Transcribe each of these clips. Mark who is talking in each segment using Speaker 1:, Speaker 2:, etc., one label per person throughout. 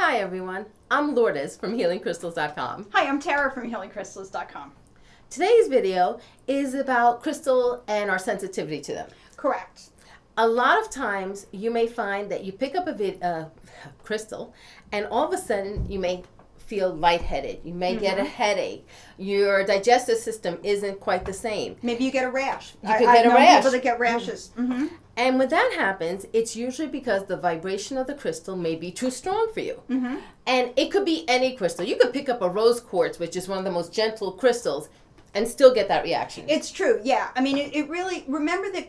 Speaker 1: Hi everyone, I'm Lourdes from HealingCrystals.com.
Speaker 2: Hi, I'm Tara from HealingCrystals.com.
Speaker 1: Today's video is about crystal and our sensitivity to them.
Speaker 2: Correct.
Speaker 1: A lot of times you may find that you pick up a crystal and all of a sudden you may feel lightheaded. You may get a headache. Your digestive system isn't quite the same.
Speaker 2: Maybe you get a rash.
Speaker 1: You could get a rash.
Speaker 2: People that get rashes.
Speaker 1: And when that happens, it's usually because the vibration of the crystal may be too strong for you. And it could be any crystal. You could pick up a rose quartz, which is one of the most gentle crystals, and still get that reaction.
Speaker 2: It's true, yeah. I mean, it really, remember that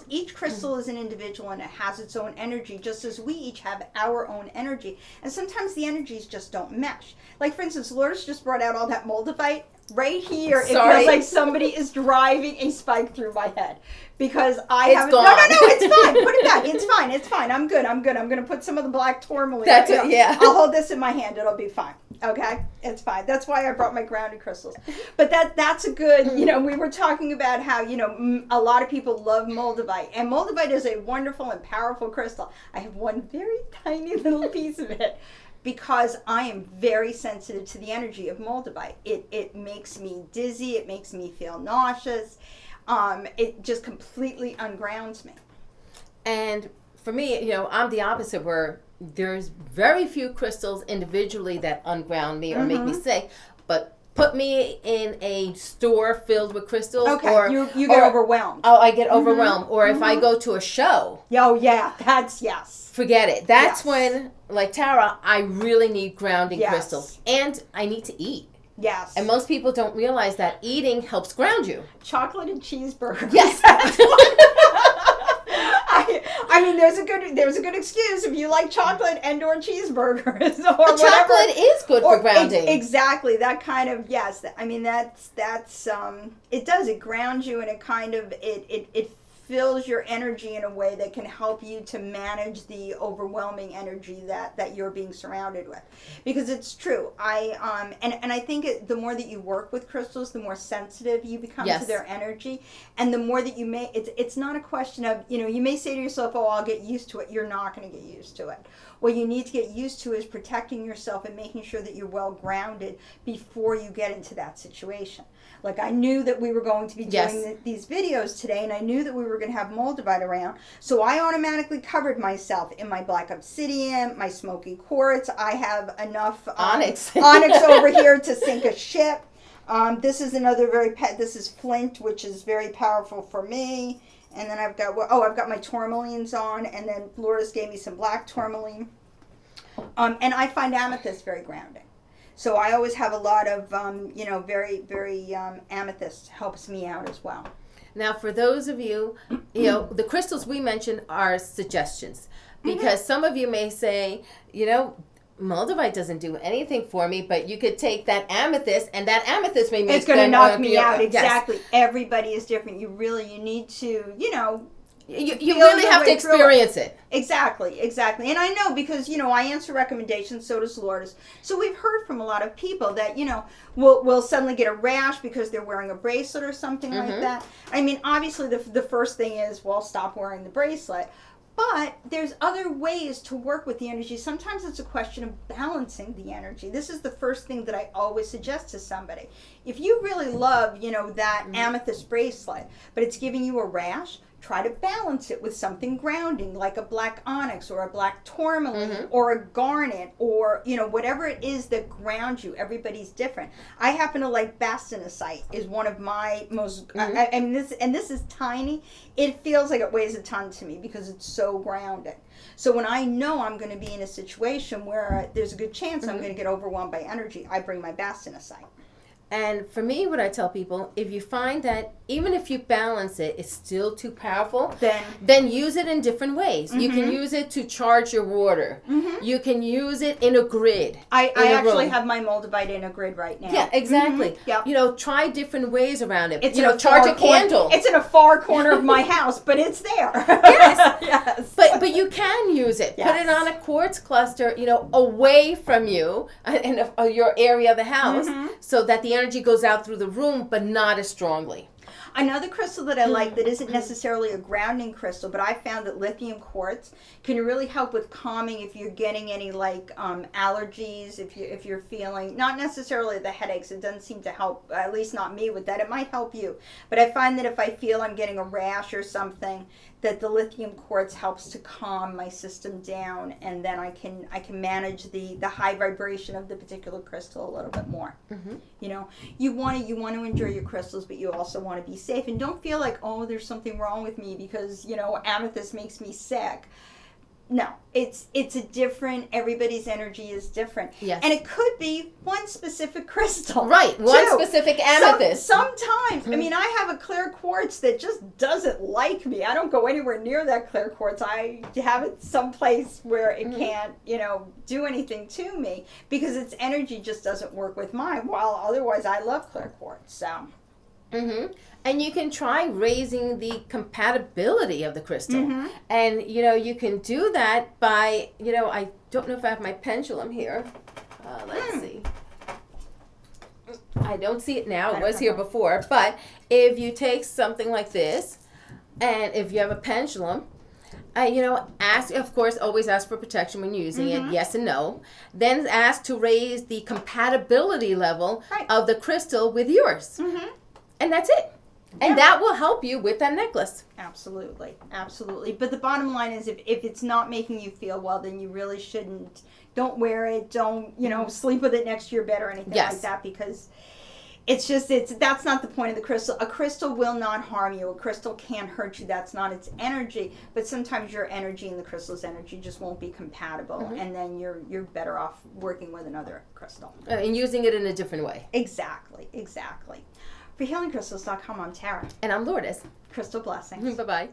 Speaker 2: each crystal is an individual and it has its own energy, just as we each have our own energy. And sometimes the energies just don't mesh. Like, for instance, Lourdes just brought out all that moldavite. Right here, it feels like somebody is driving a spike through my head. Because I haven't.
Speaker 1: Gone.
Speaker 2: No, it's fine. Put it back. It's fine. I'm good. I'm going to put some of the black tourmaline.
Speaker 1: That's it, yeah.
Speaker 2: I'll hold this in my hand. It'll be fine. Okay? It's fine. That's why I brought my grounded crystals. But that's a good, we were talking about how, a lot of people love moldavite. And moldavite is a wonderful and powerful crystal. I have one very tiny little piece of it, because I am very sensitive to the energy of moldavite. It makes me dizzy. It makes me feel nauseous. It just completely ungrounds me.
Speaker 1: And for me, I'm the opposite, where there's very few crystals individually that unground me or make me sick, but put me in a store filled with crystals.
Speaker 2: Okay, or you get overwhelmed.
Speaker 1: Oh, I get overwhelmed. Or if I go to a show.
Speaker 2: Oh, yeah, yes.
Speaker 1: Forget it. That's when, like Tara, I really need grounding crystals. And I need to eat.
Speaker 2: Yes.
Speaker 1: And most people don't realize that eating helps ground you.
Speaker 2: Chocolate and cheeseburgers.
Speaker 1: Yes.
Speaker 2: I mean, there's a good excuse if you like chocolate and or cheeseburgers or whatever.
Speaker 1: Chocolate is good for grounding.
Speaker 2: Exactly. That kind of, yes. I mean, that's it does. It grounds you, and it kind of, it fills your energy in a way that can help you to manage the overwhelming energy that you're being surrounded with. Because it's true. And I think the more that you work with crystals, the more sensitive you become to their energy, and the more that it's not a question of, you may say to yourself, oh, I'll get used to it. You're not going to get used to it. What you need to get used to is protecting yourself and making sure that you're well grounded before you get into that situation. Like, I knew that we were going to be doing these videos today, and I knew that we were going to have moldavite around, so I automatically covered myself in my black obsidian, my smoky quartz. I have enough
Speaker 1: onyx
Speaker 2: over here to sink a ship. This is another this is flint, which is very powerful for me. And then I've got my tourmalines on, and then Lourdes gave me some black tourmaline. And I find amethyst very grounding. So I always have a lot of, very, very amethyst helps me out as well.
Speaker 1: Now, for those of you, the crystals we mentioned are suggestions. Because some of you may say, moldavite doesn't do anything for me, but you could take that amethyst, and that amethyst may make
Speaker 2: it's going to knock me out. Exactly. Yes. Everybody is different. You need to,
Speaker 1: You really have to experience it.
Speaker 2: Exactly. And I know because, I answer recommendations, so does Lourdes. So we've heard from a lot of people that, will suddenly get a rash because they're wearing a bracelet or something like that. I mean, obviously the first thing is, well, stop wearing the bracelet. But there's other ways to work with the energy. Sometimes it's a question of balancing the energy. This is the first thing that I always suggest to somebody. If you really love, that amethyst bracelet, but it's giving you a rash, try to balance it with something grounding, like a black onyx or a black tourmaline or a garnet, or whatever it is that grounds you. Everybody's different. I happen to like basanasite, is one of my most and this is tiny. It feels like it weighs a ton to me because it's so grounded. So when I know I'm going to be in a situation where there's a good chance I'm going to get overwhelmed by energy, I bring my basanasite.
Speaker 1: And for me, what I tell people, if you find that even if you balance it, it's still too powerful, then use it in different ways. You can use it to charge your water. You can use it in a grid.
Speaker 2: I actually have my moldavite in a grid right now.
Speaker 1: Yeah, exactly.
Speaker 2: Yep.
Speaker 1: Try different ways around it.
Speaker 2: It's
Speaker 1: charge a candle.
Speaker 2: It's in a far corner of my house, but it's there.
Speaker 1: Yes. But you can use it.
Speaker 2: Yes.
Speaker 1: Put it on a quartz cluster, away from you and your area of the house, so that the energy goes out through the room, but not as strongly.
Speaker 2: Another crystal that I like that isn't necessarily a grounding crystal, but I found that lithium quartz can really help with calming if you're getting any like allergies, if you're feeling, not necessarily the headaches. It doesn't seem to help, at least not me with that. It might help you, but I find that if I feel I'm getting a rash or something, that the lithium quartz helps to calm my system down, and then I can manage the high vibration of the particular crystal a little bit more. You know, you want to enjoy your crystals, but you also want to be safe, and don't feel like, oh, there's something wrong with me because, you know, amethyst makes me sick. No, it's a different, everybody's energy is different.
Speaker 1: Yes.
Speaker 2: And it could be one specific crystal.
Speaker 1: Right, one specific amethyst.
Speaker 2: Sometimes, I mean, I have a clear quartz that just doesn't like me. I don't go anywhere near that clear quartz. I have it someplace where it can't, you know, do anything to me because its energy just doesn't work with mine. While otherwise, I love clear quartz, so.
Speaker 1: And you can try raising the compatibility of the crystal. And, you know, you can do that by, you know, I don't know if I have my pendulum here. Let's see. I don't see it now. It was here before. But if you take something like this, and if you have a pendulum, you know, ask, of course, always ask for protection when using it, yes and no. Then ask to raise the compatibility level of the crystal with yours. And that's it. And that will help you with that necklace.
Speaker 2: Absolutely. Absolutely. But the bottom line is if it's not making you feel well, then you really shouldn't. Don't wear it. Don't, you know, sleep with it next to your bed or anything like that, because that's not the point of the crystal. A crystal will not harm you. A crystal can't hurt you. That's not its energy. But sometimes your energy and the crystal's energy just won't be compatible, and then you're better off working with another crystal.
Speaker 1: And using it in a different way.
Speaker 2: Exactly. For HealingCrystals.com, I'm Tara.
Speaker 1: And I'm Lourdes.
Speaker 2: Crystal blessings.
Speaker 1: Bye-bye.